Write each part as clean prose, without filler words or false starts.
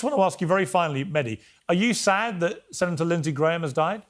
I want to ask you very finally, Mehdi, are you sad that Senator Lindsey Graham has died?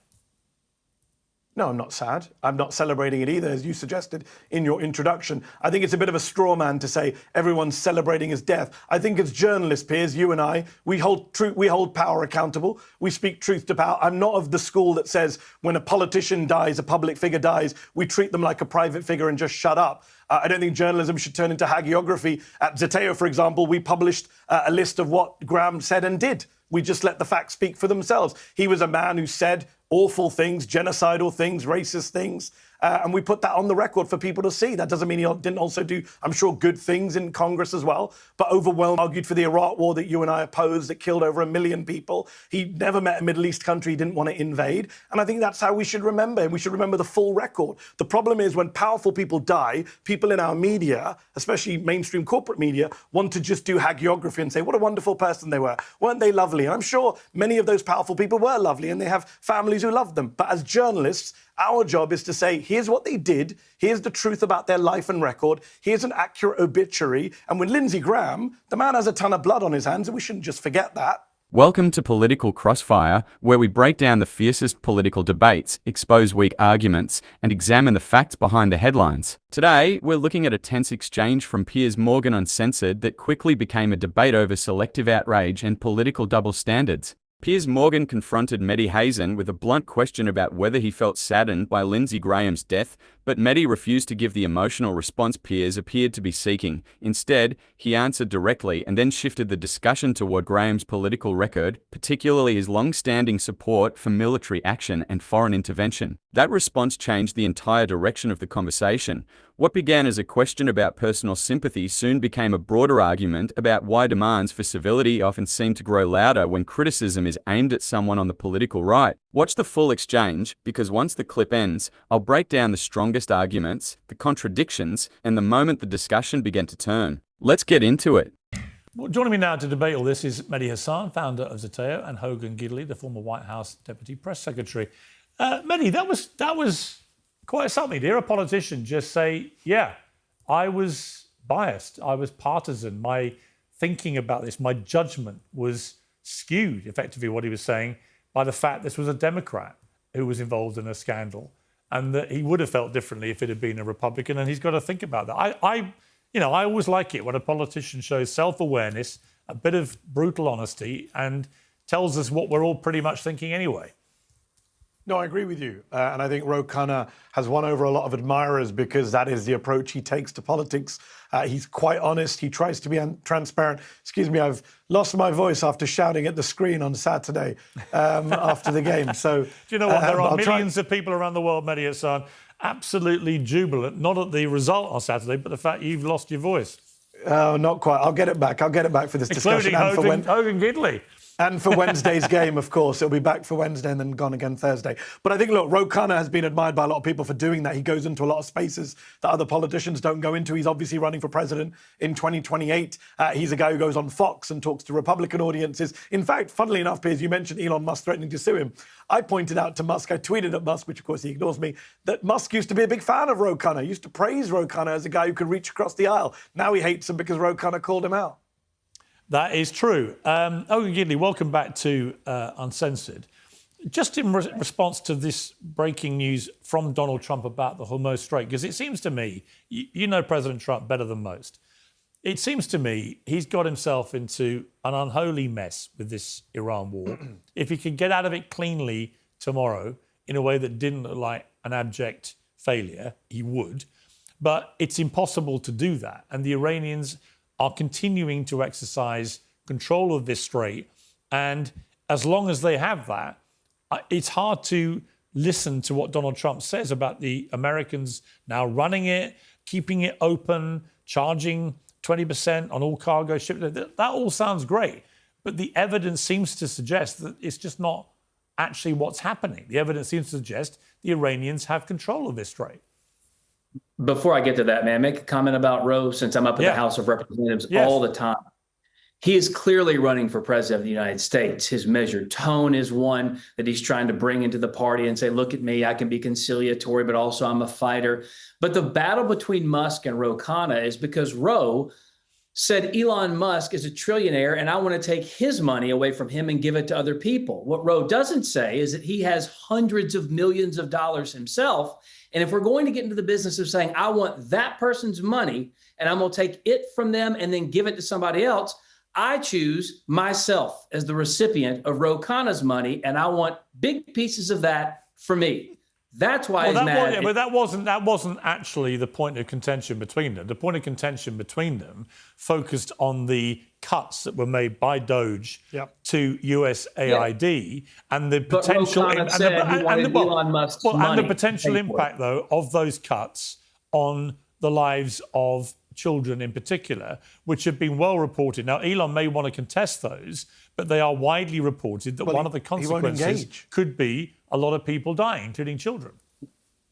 No, I'm not sad. I'm not celebrating it either, as you suggested in your introduction. I think it's a bit of a straw man to say everyone's celebrating his death. I think as journalists, Piers, you and I, we hold power accountable. We speak truth to power. I'm not of the school that says when a politician dies, a public figure dies, we treat them like a private figure and just shut up. I don't think journalism should turn into hagiography. At Zeteo, for example, we published a list of what Graham said and did. We just let the facts speak for themselves. He was a man who said awful things, genocidal things, racist things, and we put that on the record for people to see. That doesn't mean he didn't also do, I'm sure, good things in Congress as well, but overwhelmingly argued for the Iraq war that you and I opposed, that killed over 1 million people. He never met a Middle East country he didn't want to invade, and I think that's how we should remember him. We should remember the full record. The problem is when powerful people die, people in our media, especially mainstream corporate media, want to just do hagiography and say, what a wonderful person they were. Weren't they lovely? And I'm sure many of those powerful people were lovely, and they have families who love them. But as journalists, our job is to say, here's what they did, here's the truth about their life and record, here's an accurate obituary. And with Lindsey Graham, the man has a ton of blood on his hands, and we shouldn't just forget that. Welcome to Political Crossfire, where we break down the fiercest political debates, expose weak arguments, and examine the facts behind the headlines. Today, we're looking at a tense exchange from Piers Morgan Uncensored that quickly became a debate over selective outrage and political double standards. Piers Morgan confronted Mehdi Hasan with a blunt question about whether he felt saddened by Lindsey Graham's death, but Mehdi refused to give the emotional response Piers appeared to be seeking. Instead, he answered directly and then shifted the discussion toward Graham's political record, particularly his long-standing support for military action and foreign intervention. That response changed the entire direction of the conversation. What began as a question about personal sympathy soon became a broader argument about why demands for civility often seem to grow louder when criticism is aimed at someone on the political right. Watch the full exchange, because once the clip ends, I'll break down the strongest arguments, the contradictions, and the moment the discussion began to turn. Let's get into it. Well, joining me now to debate all this is Mehdi Hasan, founder of Zeteo, and Hogan Gidley, the former White House Deputy Press Secretary. Mehdi, that was quite something to hear a politician just say, yeah, I was biased, I was partisan, my thinking about this, my judgment was skewed, effectively what he was saying, by the fact this was a Democrat who was involved in a scandal, and that he would have felt differently if it had been a Republican, and he's got to think about that. I always like it when a politician shows self-awareness, a bit of brutal honesty, and tells us what we're all pretty much thinking anyway. No, I agree with you. And I think Ro Khanna has won over a lot of admirers because that is the approach he takes to politics. He's quite honest. He tries to be transparent. Excuse me, I've lost my voice after shouting at the screen on Saturday after the game. So, do you know what? There are millions of people around the world, Mehdi Hasan, absolutely jubilant, not at the result on Saturday, but the fact you've lost your voice. Oh, not quite. I'll get it back. I'll get it back for this discussion. Including Hogan Gidley. And for Wednesday's game, of course. It'll be back for Wednesday and then gone again Thursday. But I think, look, Ro Khanna has been admired by a lot of people for doing that. He goes into a lot of spaces that other politicians don't go into. He's obviously running for president in 2028. He's a guy who goes on Fox and talks to Republican audiences. In fact, funnily enough, Piers, you mentioned Elon Musk threatening to sue him. I pointed out to Musk, I tweeted at Musk, which of course he ignores me, that Musk used to be a big fan of Ro Khanna, used to praise Ro Khanna as a guy who could reach across the aisle. Now he hates him because Ro Khanna called him out. That is true. Hogan Gidley, welcome back to Uncensored. Just in response to this breaking news from Donald Trump about the Hormuz Strait, because it seems to me, you know President Trump better than most, it seems to me he's got himself into an unholy mess with this Iran war. If he could get out of it cleanly tomorrow in a way that didn't look like an abject failure, he would. But it's impossible to do that. And the Iranians are continuing to exercise control of this strait. And as long as they have that, it's hard to listen to what Donald Trump says about the Americans now running it, keeping it open, charging 20% on all cargo ships. That all sounds great. But the evidence seems to suggest that it's just not actually what's happening. The evidence seems to suggest the Iranians have control of this strait. Before I get to that, may I make a comment about Ro, since I'm up in the House of Representatives all the time? He is clearly running for president of the United States. His measured tone is one that he's trying to bring into the party and say, look at me, I can be conciliatory, but also I'm a fighter. But the battle between Musk and Ro Khanna is because Ro said Elon Musk is a trillionaire and I want to take his money away from him and give it to other people. What Roe doesn't say is that he has hundreds of millions of dollars himself. And if we're going to get into the business of saying, I want that person's money and I'm going to take it from them and then give it to somebody else, I choose myself as the recipient of Ro Khanna's money, and I want big pieces of that for me. That's why he's mad. But that wasn't actually the point of contention between them. The point of contention between them focused on the cuts that were made by Doge to USAID and the potential and the potential impact, though, of those cuts on the lives of children in particular, which have been well reported. Now, Elon may want to contest those, but they are widely reported that one of the consequences could be a lot of people dying, including children.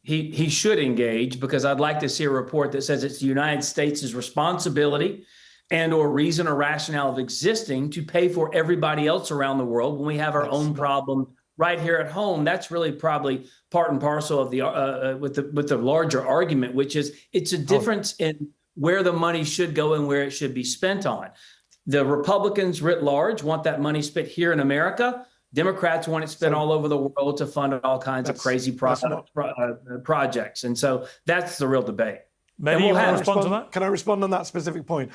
He should engage, because I'd like to see a report that says it's the United States' responsibility and or reason or rationale of existing to pay for everybody else around the world when we have our own problem right here at home. That's really probably part and parcel of the with the larger argument, which is it's a difference in where the money should go and where it should be spent on. The Republicans writ large want that money spent here in America. Democrats want it spent all over the world to fund all kinds of crazy projects. And so that's the real debate. Mehdi, you want to respond to that? Can I respond on that specific point?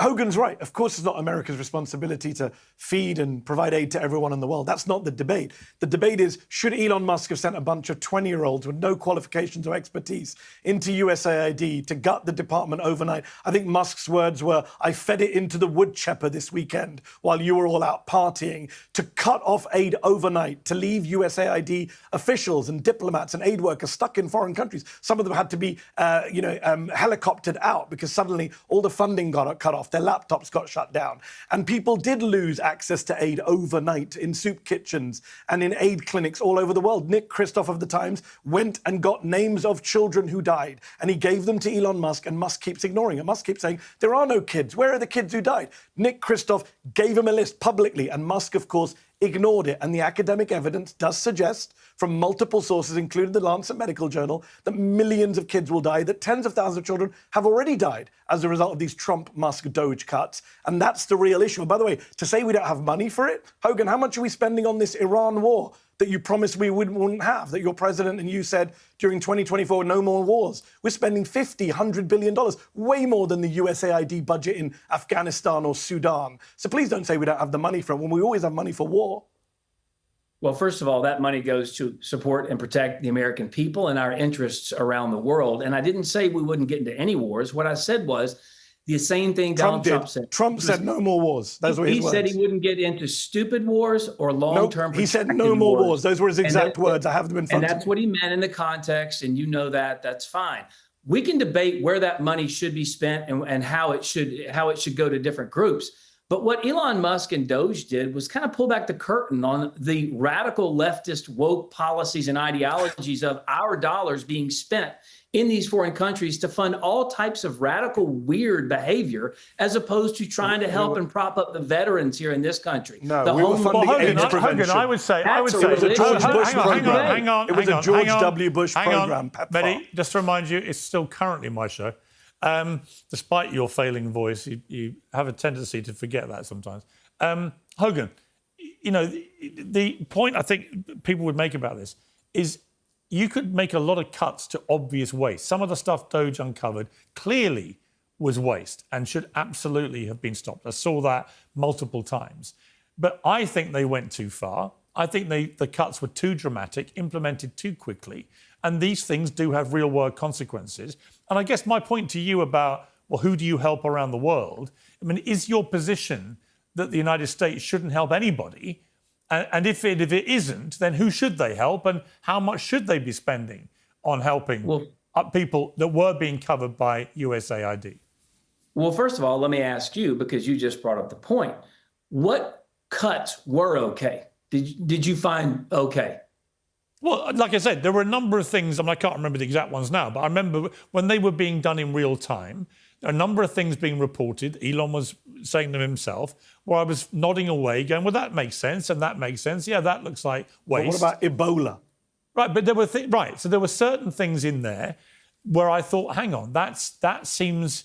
Hogan's right. Of course, it's not America's responsibility to feed and provide aid to everyone in the world. That's not the debate. The debate is, should Elon Musk have sent a bunch of 20-year-olds with no qualifications or expertise into USAID to gut the department overnight? I think Musk's words were, I fed it into the wood chipper this weekend while you were all out partying, to cut off aid overnight, to leave USAID officials and diplomats and aid workers stuck in foreign countries. Some of them had to be, helicoptered out because suddenly all the funding got cut off, their laptops got shut down. And people did lose access to aid overnight in soup kitchens and in aid clinics all over the world. Nick Kristof of the Times went and got names of children who died, and he gave them to Elon Musk, and Musk keeps ignoring it. Musk keeps saying, there are no kids. Where are the kids who died? Nick Kristof gave him a list publicly, and Musk, of course, ignored it. And the academic evidence does suggest, from multiple sources, including the Lancet Medical Journal, that millions of kids will die, that tens of thousands of children have already died as a result of these Trump-Musk Doge cuts. And that's the real issue. And by the way, to say we don't have money for it, Hogan, how much are we spending on this Iran war that you promised we wouldn't have, that your president and you said during 2024, no more wars? We're spending $100 billion, way more than the USAID budget in Afghanistan or Sudan. So please don't say we don't have the money for it when we always have money for war. Well, first of all, that money goes to support and protect the American people and our interests around the world. And I didn't say we wouldn't get into any wars. What I said was the same thing Donald Trump said. Trump said no more wars. Those were his words. He said he wouldn't get into stupid wars or long-term. He said no more wars. Those were his exact words. I have them in front of me. And that's what he meant in the context, and you know that. That's fine. We can debate where that money should be spent and how it should go to different groups. But what Elon Musk and Doge did was kind of pull back the curtain on the radical leftist woke policies and ideologies of our dollars being spent in these foreign countries to fund all types of radical, weird behavior, as opposed to trying to help and prop up the veterans here in this country. No, we were funding AIDS prevention. Hogan, I would say, it was a George Bush program. Hang on. It was a George W. Bush program. Mehdi, just to remind you, it's still currently my show. Despite your failing voice, you have a tendency to forget that sometimes. Hogan, you know, the point I think people would make about this is you could make a lot of cuts to obvious waste. Some of the stuff Doge uncovered clearly was waste and should absolutely have been stopped. I saw that multiple times. But I think they went too far. I think the cuts were too dramatic, implemented too quickly. And these things do have real-world consequences. And I guess my point to you about, well, who do you help around the world? I mean, is your position that the United States shouldn't help anybody? And if it isn't, then who should they help? And how much should they be spending on helping people that were being covered by USAID? Well, first of all, let me ask you, because you just brought up the point. What cuts were okay? Did you find okay? Well, like I said, there were a number of things, I can't remember the exact ones now, but I remember when they were being done in real time, a number of things being reported, Elon was saying them himself, where I was nodding away, going, well, that makes sense, and that makes sense. Yeah, that looks like waste. But what about Ebola? Right, but there were so there were certain things in there where I thought, hang on, that seems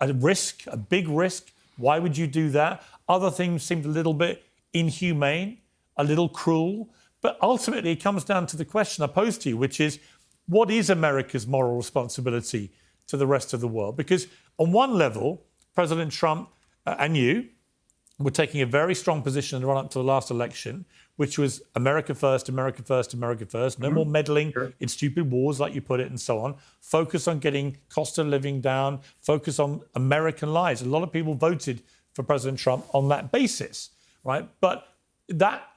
a risk, a big risk. Why would you do that? Other things seemed a little bit inhumane, a little cruel. But ultimately, it comes down to the question I posed to you, which is, what is America's moral responsibility to the rest of the world? Because on one level, President Trump and you were taking a very strong position in the run-up to the last election, which was America first, America first, America first. No more meddling in stupid wars, like you put it, and so on. Focus on getting cost of living down. Focus on American lives. A lot of people voted for President Trump on that basis, right? But that,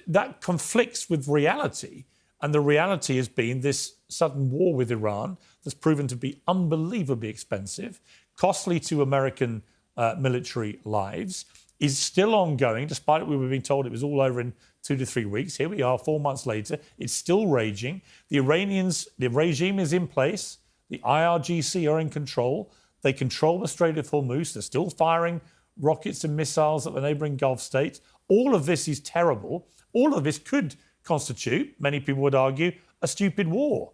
that conflicts with reality. And the reality has been this sudden war with Iran that's proven to be unbelievably expensive, costly to American military lives, is still ongoing, despite we were being told it was all over in 2 to 3 weeks. Here we are, 4 months later. It's still raging. The Iranians, the regime is in place. The IRGC are in control. They control the Strait of Hormuz. They're still firing rockets and missiles at the neighboring Gulf states. All of this is terrible. All of this could constitute, many people would argue, a stupid war.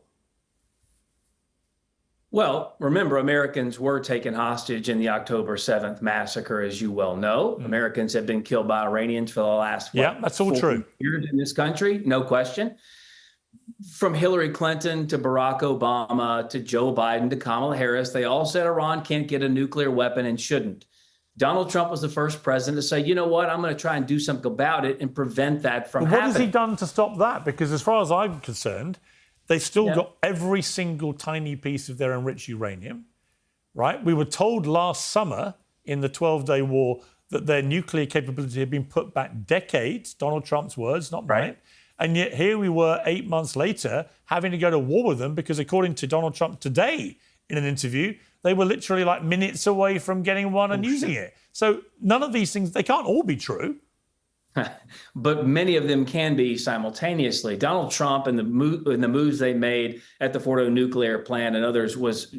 Well, remember, Americans were taken hostage in the October 7th massacre, as you well know. Americans have been killed by Iranians for the last that's all true. Years in this country, no question. From Hillary Clinton to Barack Obama to Joe Biden to Kamala Harris, they all said Iran can't get a nuclear weapon and shouldn't. Donald Trump was the first president to say, you know what, I'm going to try and do something about it and prevent that from happening. What has he done to stop that? Because as far as I'm concerned, they've still got every single tiny piece of their enriched uranium, right? We were told last summer in the 12-day war that their nuclear capability had been put back decades, Donald Trump's words, not mine. And yet here we were 8 months later having to go to war with them because according to Donald Trump today in an interview, they were literally like minutes away from getting one and using it. So none of these things, they can't all be true. But many of them can be simultaneously. Donald Trump and the moves they made at the Fordo nuclear plant and others was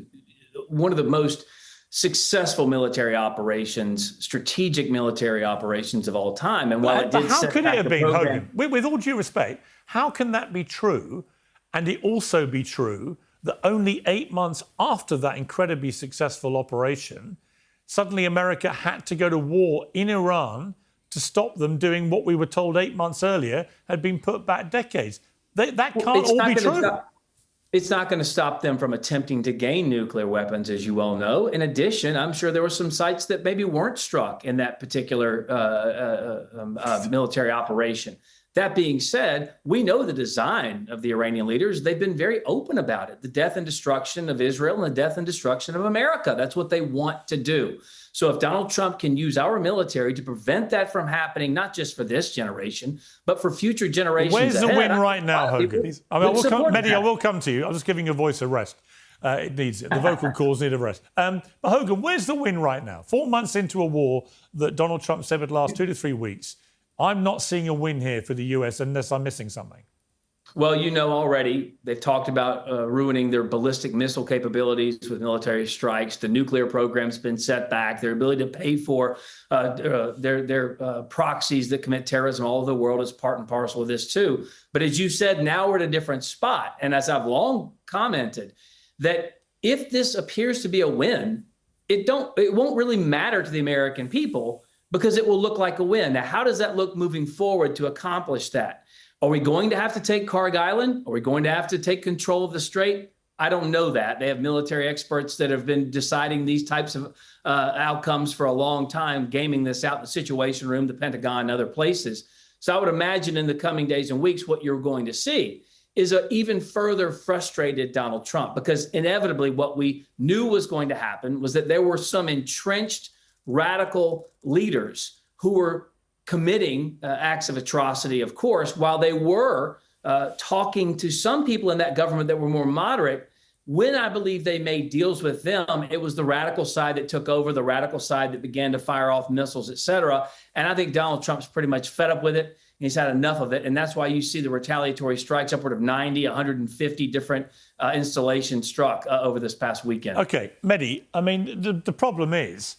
one of the most successful military operations, strategic military operations of all time. And while it did how could it have been, program, Hogan? With all due respect, how can that be true? And it also be true that only 8 months after that incredibly successful operation, suddenly America had to go to war in Iran to stop them doing what we were told 8 months earlier had been put back decades. That can't all be true. It's not going to stop them from attempting to gain nuclear weapons, as you all know. In addition, I'm sure there were some sites that maybe weren't struck in that particular military operation. That being said, we know the design of the Iranian leaders. They've been very open about it. The death and destruction of Israel and the death and destruction of America. That's what they want to do. So if Donald Trump can use our military to prevent that from happening, not just for this generation, but for future generations Where's the ahead, win right now, Hogan? Mehdi, I will come to you. I'm just giving your voice a rest. It needs it. The vocal cords need a rest. But Hogan, where's the win right now? 4 months into a war that Donald Trump said would last 2 to 3 weeks. I'm not seeing a win here for the US unless I'm missing something. Well, you know already, they've talked about ruining their ballistic missile capabilities with military strikes. The nuclear program's been set back. Their ability to pay for their proxies that commit terrorism all over the world is part and parcel of this too. But as you said, now we're at a different spot. And as I've long commented, that if this appears to be a win, it won't really matter to the American people because it will look like a win. Now, how does that look moving forward to accomplish that? Are we going to have to take Carg Island? Are we going to have to take control of the Strait? I don't know that. They have military experts that have been deciding these types of outcomes for a long time, gaming this out in the Situation Room, the Pentagon, and other places. So I would imagine in the coming days and weeks, what you're going to see is an even further frustrated Donald Trump, because inevitably what we knew was going to happen was that there were some entrenched radical leaders who were committing acts of atrocity, of course, while they were talking to some people in that government that were more moderate. When I believe they made deals with them, it was the radical side that took over, the radical side that began to fire off missiles, et cetera. And I think Donald Trump's pretty much fed up with it. He's had enough of it. And that's why you see the retaliatory strikes, upward of 90, 150 different installations struck over this past weekend. Okay, Mehdi, I mean, the problem is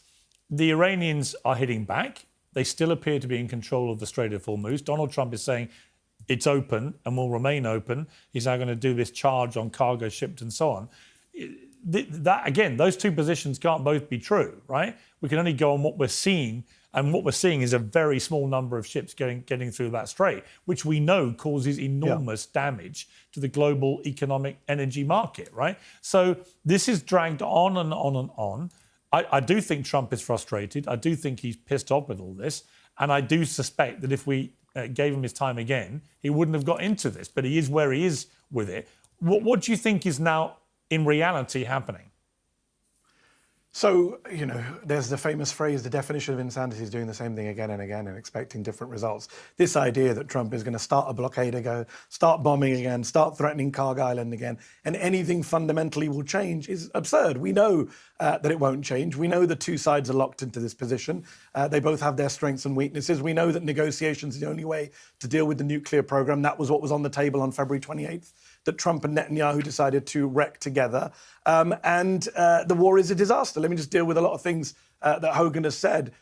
the Iranians are hitting back. They still appear to be in control of the Strait of Hormuz. Donald Trump is saying it's open and will remain open. He's now going to do this charge on cargo shipped and so on. that again, those two positions can't both be true, right? We can only go on what we're seeing, and what we're seeing is a very small number of ships getting through that strait, which we know causes enormous damage to the global economic energy market, right? So this is dragged on and on and on. I do think Trump is frustrated. I do think he's pissed off with all this. And I do suspect that if we gave him his time again, he wouldn't have got into this. But he is where he is with it. What do you think is now, in reality, happening? So, there's the famous phrase, the definition of insanity is doing the same thing again and again and expecting different results. This idea that Trump is going to start a blockade again, start bombing again, start threatening Cargill Island again, and anything fundamentally will change is absurd. We know that it won't change. We know the two sides are locked into this position. They both have their strengths and weaknesses. We know that negotiations is the only way to deal with the nuclear program. That was what was on the table on February 28th, that Trump and Netanyahu decided to wreck together. And the war is a disaster. Let me just deal with a lot of things that Hogan has said.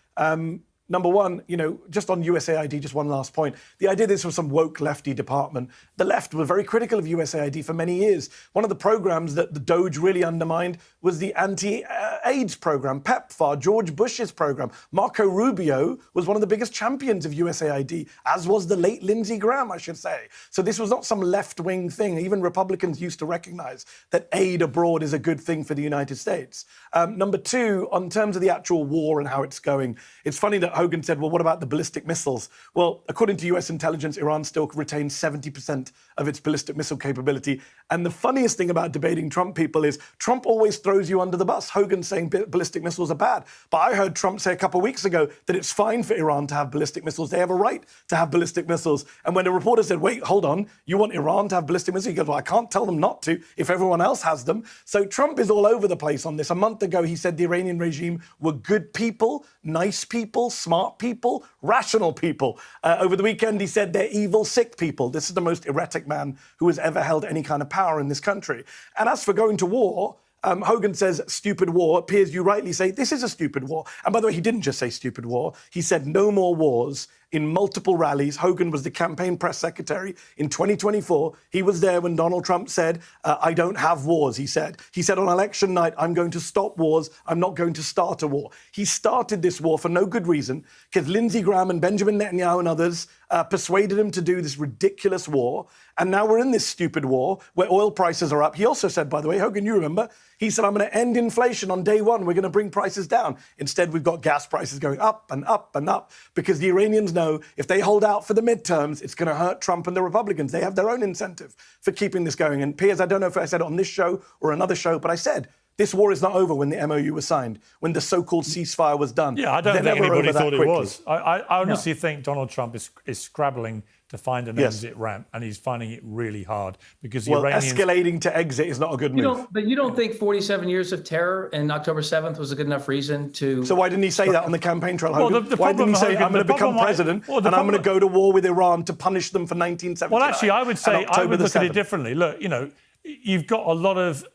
Number one, just on USAID, just one last point. The idea this was some woke lefty department. The left were very critical of USAID for many years. One of the programs that the Doge really undermined was the anti-AIDS program, PEPFAR, George Bush's program. Marco Rubio was one of the biggest champions of USAID, as was the late Lindsey Graham, I should say. So this was not some left-wing thing. Even Republicans used to recognize that aid abroad is a good thing for the United States. Number two, on terms of the actual war and how it's going, it's funny that Hogan said, well, what about the ballistic missiles? Well, according to US intelligence, Iran still retains 70% of its ballistic missile capability. And the funniest thing about debating Trump people is Trump always throws you under the bus. Hogan's saying ballistic missiles are bad. But I heard Trump say a couple of weeks ago that it's fine for Iran to have ballistic missiles. They have a right to have ballistic missiles. And when a reporter said, wait, hold on, you want Iran to have ballistic missiles? He goes, well, I can't tell them not to if everyone else has them. So Trump is all over the place on this. A month ago, he said the Iranian regime were good people, nice people, smart people, rational people. Over the weekend, he said they're evil, sick people. This is the most erratic man who has ever held any kind of power in this country. And as for going to war, Hogan says stupid war. Piers, you rightly say this is a stupid war. And by the way, he didn't just say stupid war. He said no more wars in multiple rallies. Hogan was the campaign press secretary in 2024. He was there when Donald Trump said, I don't have wars, he said. He said on election night, I'm going to stop wars. I'm not going to start a war. He started this war for no good reason because Lindsey Graham and Benjamin Netanyahu and others persuaded him to do this ridiculous war. And now we're in this stupid war where oil prices are up. He also said, by the way, Hogan, you remember, he said, I'm going to end inflation on day one. We're going to bring prices down. Instead, we've got gas prices going up and up and up because the Iranians know if they hold out for the midterms, it's going to hurt Trump and the Republicans. They have their own incentive for keeping this going. And Piers, I don't know if I said it on this show or another show, but I said, this war is not over when the MOU was signed, when the so-called ceasefire was done. Yeah, I don't think anybody thought it was. I honestly think Donald Trump is scrabbling to find an exit ramp, and he's finding it really hard because the Iranians... escalating to exit is not a good move. But you don't think 47 years of terror and October 7th was a good enough reason to... So why didn't he say that on the campaign trail, Hogan? Well, why didn't he say, I'm going to become president and I'm going to go to war with Iran to punish them for 1979? Well, actually, I would say, I would look at it differently. Look, you've got a lot of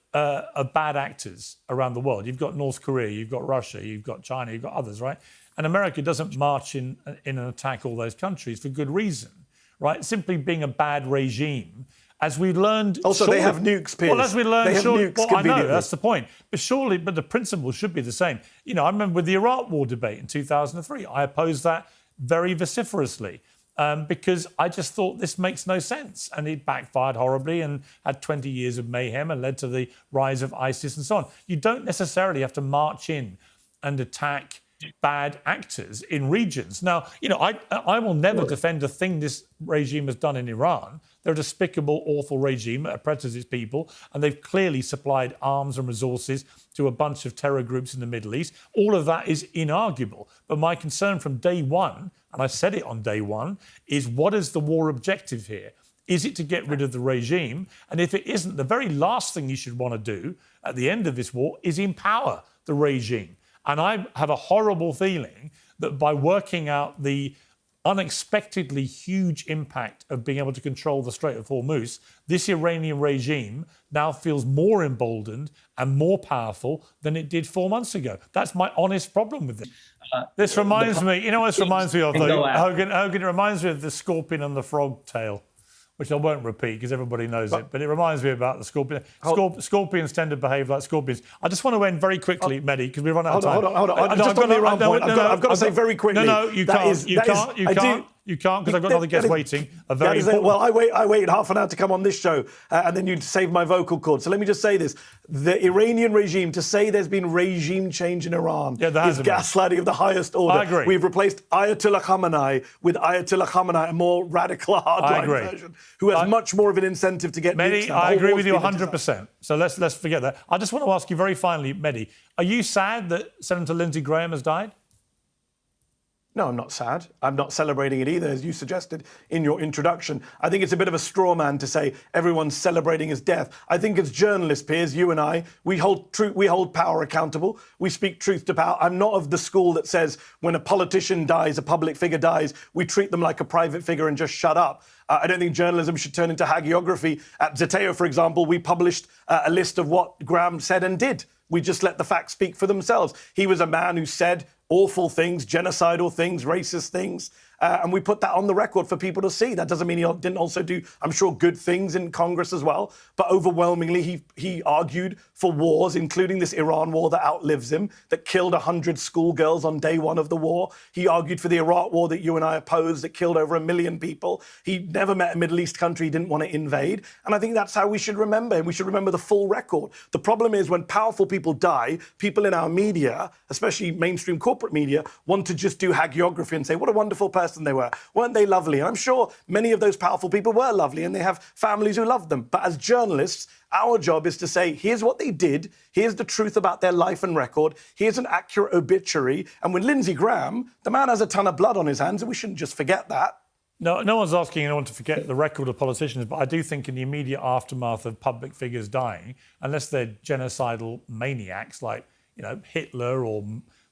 bad actors around the world. You've got North Korea, you've got Russia, you've got China, you've got others, right? And America doesn't march in and attack all those countries for good reason, right? Simply being a bad regime, as we learned... Also, they have nukes, Piers. Well, as we learned... They have nukes I know, that's the point. But the principle should be the same. I remember with the Iraq War debate in 2003, I opposed that very vociferously. Because I just thought this makes no sense. And it backfired horribly and had 20 years of mayhem and led to the rise of ISIS and so on. You don't necessarily have to march in and attack bad actors in regions. Now, I will never defend a thing this regime has done in Iran. They're a despicable, awful regime that oppresses its people, and they've clearly supplied arms and resources to a bunch of terror groups in the Middle East. All of that is inarguable. But my concern from day one, and I said it on day one, is what is the war objective here? Is it to get rid of the regime? And if it isn't, the very last thing you should want to do at the end of this war is empower the regime. And I have a horrible feeling that by working out the unexpectedly huge impact of being able to control the Strait of Hormuz, this Iranian regime now feels more emboldened and more powerful than it did 4 months ago. That's my honest problem with it. This reminds me, what this reminds me of, though, Hogan, it reminds me of the scorpion and the frog tale, which I won't repeat because everybody knows it, but it reminds me about the scorpion. Scorpions tend to behave like scorpions. I just want to end very quickly, Mehdi, because we run out of time. Hold on. Just on the Iran point, I've got to say very quickly. No, you can't. You can't, because I've got another guest waiting. Well, I waited half an hour to come on this show, and then you'd save my vocal cord. So let me just say this. The Iranian regime, to say there's been regime change in Iran is gaslighting of the highest order. I agree. We've replaced Ayatollah Khamenei with Ayatollah Khamenei, a more radical, hardline version, who has much more of an incentive to get Mehdi, I agree with you 100%. So let's forget that. I just want to ask you very finally, Mehdi, are you sad that Senator Lindsey Graham has died? No, I'm not sad. I'm not celebrating it either, as you suggested in your introduction. I think it's a bit of a straw man to say everyone's celebrating his death. I think as journalists, Piers, you and I, we hold power accountable. We speak truth to power. I'm not of the school that says when a politician dies, a public figure dies, we treat them like a private figure and just shut up. I don't think journalism should turn into hagiography. At Zeteo, for example, we published a list of what Graham said and did. We just let the facts speak for themselves. He was a man who said awful things, genocidal things, racist things, and we put that on the record for people to see. That doesn't mean he didn't also do, I'm sure, good things in Congress as well. But overwhelmingly, he argued for wars, including this Iran war that outlives him, that killed 100 schoolgirls on day one of the war. He argued for the Iraq war that you and I opposed, that killed over 1 million people. He never met a Middle East country he didn't want to invade. And I think that's how we should remember him. We should remember the full record. The problem is when powerful people die, people in our media, especially mainstream corporate media, want to just do hagiography and say, what a wonderful person they were. Weren't they lovely? And I'm sure many of those powerful people were lovely and they have families who loved them. But as journalists, our job is to say, here's what they did. Here's the truth about their life and record. Here's an accurate obituary. And with Lindsey Graham, the man has a ton of blood on his hands and we shouldn't just forget that. No one's asking anyone to forget the record of politicians, but I do think in the immediate aftermath of public figures dying, unless they're genocidal maniacs like, Hitler or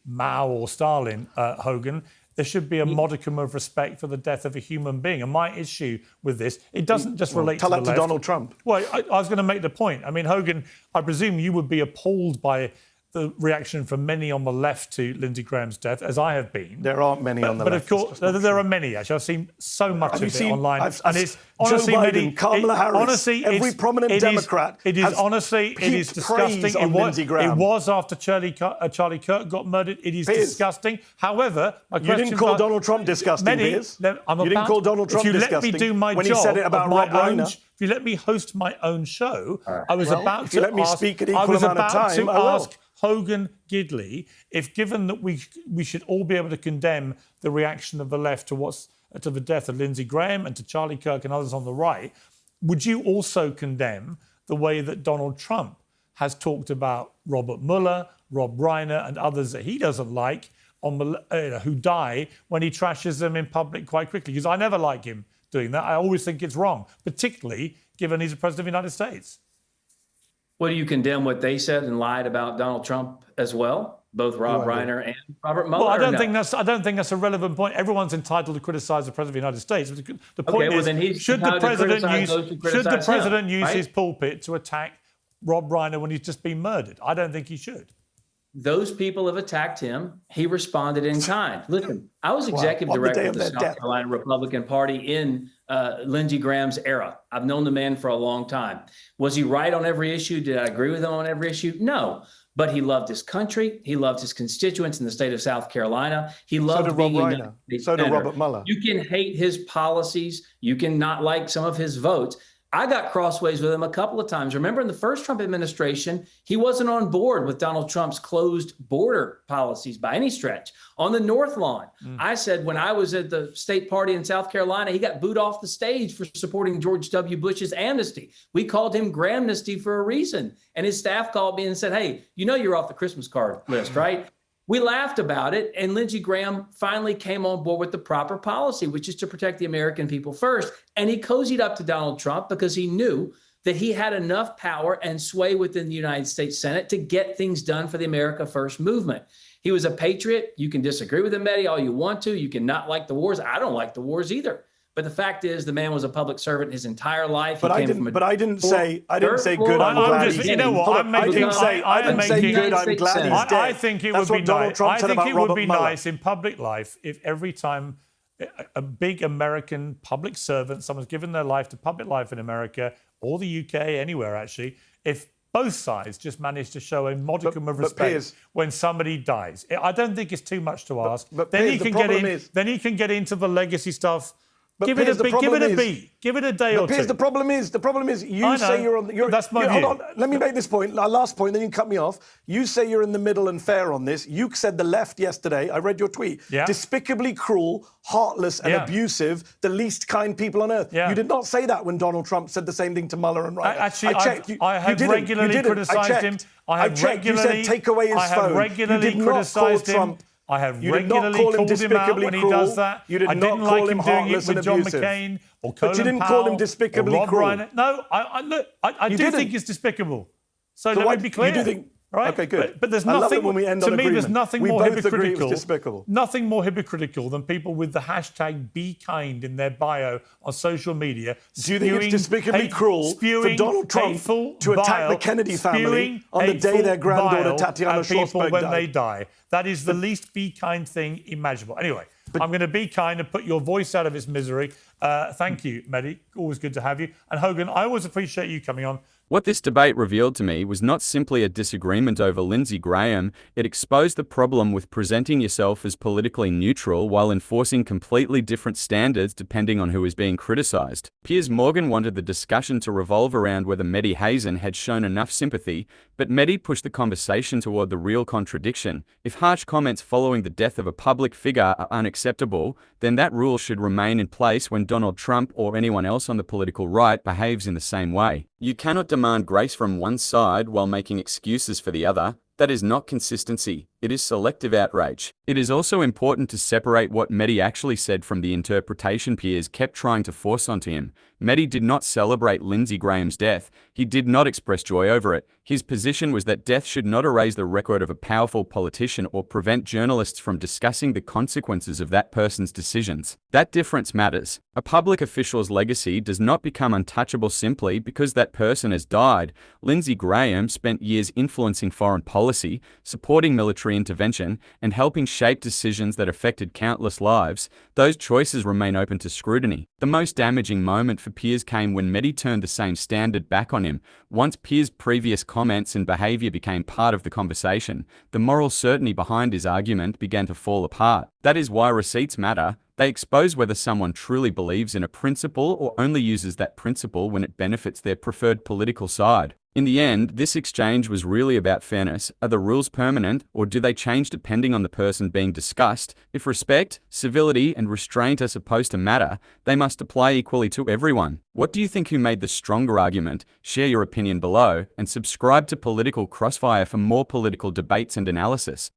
Mao or Stalin, Hogan, there should be a modicum of respect for the death of a human being. And my issue with this, it doesn't just relate to the left. Tell that to Donald Trump. Well, I was going to make the point. I mean, Hogan, I presume you would be appalled by the reaction from many on the left to Lindsey Graham's death, as I have been. There aren't many on the left. But of course, there are many, actually. I've seen so much of it online. And it's honestly, Joe Biden, Kamala Harris, honestly, every prominent Democrat it is disgusting. It was after Charlie Kirk got murdered. It is disgusting. However, my question you didn't call Donald Trump disgusting, Piers. You didn't call Donald Trump disgusting. If you let me do my when job he said it about Rob Reiner. If you let me host my own show, I was about to ask Hogan Gidley, if given that we should all be able to condemn the reaction of the left to the death of Lindsey Graham and to Charlie Kirk and others on the right, would you also condemn the way that Donald Trump has talked about Robert Mueller, Rob Reiner and others that he doesn't like who die when he trashes them in public quite quickly? Because I never like him doing that. I always think it's wrong, particularly given he's the President of the United States. Well, do you condemn what they said and lied about Donald Trump as well? Both Rob Reiner and Robert Mueller? Well, I don't think that's a relevant point. Everyone's entitled to criticise the President of the United States. The point is, should the President use his pulpit to attack Rob Reiner when he's just been murdered? I don't think he should. Those people have attacked him. He responded in kind. Listen, I was executive director of the South Carolina Republican Party in Lindsey Graham's era. I've known the man for a long time. Was he right on every issue? Did I agree with him on every issue? No. But he loved his country. He loved his constituents in the state of South Carolina. He loved being a United States senator. So did Robert Mueller. You can hate his policies. You can not like some of his votes. I got crossways with him a couple of times. Remember, in the first Trump administration, he wasn't on board with Donald Trump's closed border policies by any stretch. On the North Lawn, I said when I was at the state party in South Carolina, he got booed off the stage for supporting George W. Bush's amnesty. We called him Grahamnesty for a reason. And his staff called me and said, hey, you're off the Christmas card list, right? We laughed about it, and Lindsey Graham finally came on board with the proper policy, which is to protect the American people first. And he cozied up to Donald Trump because he knew that he had enough power and sway within the United States Senate to get things done for the America First movement. He was a patriot. You can disagree with him, Mehdi, all you want to. You can not like the wars. I don't like the wars either. But the fact is, the man was a public servant his entire life. But I didn't say good. I'm glad he's dead. You know what? I didn't say good. I'm glad he's dead. I think it would be nice. I think it would be nice in public life if every time a big American public servant, someone's given their life to public life in America or the UK, anywhere actually, if both sides just manage to show a modicum of respect Piers, when somebody dies. I don't think it's too much to ask. But then Piers, he can then he can get into the legacy stuff. Give it a beat. Give it a day or two. Piers, the problem is, you say you're on. That's my view. Hold on, let me make this point. Last point, then you can cut me off. You say you're in the middle and fair on this. You said the left yesterday. I read your tweet. Yeah. Despicably cruel, heartless, and abusive. The least kind people on earth. Yeah. You did not say that when Donald Trump said the same thing to Mueller and Ryan. Actually, I checked. I have regularly criticised him. I checked. You said take away his phone. I have regularly criticised him. I have regularly called him out when he does that. You did I not didn't call like him him doing it heartless with and John abusive. McCain or But Colin you didn't Powell call him despicably or Rob cruel. Reiner. No, I do didn't. think it's despicable. So So let why me be clear. You do think? Right? Okay, good. But there's I love nothing. it when we end to on me, there's agreement. nothing We more both agree it hypocritical. was despicable. Nothing more hypocritical than people with the hashtag "Be Kind" in their bio on social media. Do you think it's despicably cruel for Donald Trump to attack the Kennedy family on the day their granddaughter Tatiana Schlossberg when died? they die? That is the least be kind thing imaginable. Anyway, I'm going to be kind and put your voice out of its misery. Thank you, Mehdi. Always good to have you. And Hogan, I always appreciate you coming on. What this debate revealed to me was not simply a disagreement over Lindsey Graham, it exposed the problem with presenting yourself as politically neutral while enforcing completely different standards depending on who is being criticised. Piers Morgan wanted the discussion to revolve around whether Mehdi Hasan had shown enough sympathy, but Mehdi pushed the conversation toward the real contradiction. If harsh comments following the death of a public figure are unacceptable, then that rule should remain in place when Donald Trump or anyone else on the political right behaves in the same way. You cannot demand grace from one side while making excuses for the other. That is not consistency, it is selective outrage. It is also important to separate what Mehdi actually said from the interpretation Piers kept trying to force onto him. Mehdi did not celebrate Lindsey Graham's death. He did not express joy over it. His position was that death should not erase the record of a powerful politician or prevent journalists from discussing the consequences of that person's decisions. That difference matters. A public official's legacy does not become untouchable simply because that person has died. Lindsey Graham spent years influencing foreign policy, supporting military intervention, and helping shape decisions that affected countless lives. Those choices remain open to scrutiny. The most damaging moment for Piers came when Mehdi turned the same standard back on him. Once Piers' previous comments and behavior became part of the conversation, the moral certainty behind his argument began to fall apart. That is why receipts matter. They expose whether someone truly believes in a principle or only uses that principle when it benefits their preferred political side. In the end, this exchange was really about fairness. Are the rules permanent, or do they change depending on the person being discussed? If respect, civility, and restraint are supposed to matter, they must apply equally to everyone. What do you think? Who made the stronger argument? Share your opinion below, and subscribe to Political Crossfire for more political debates and analysis.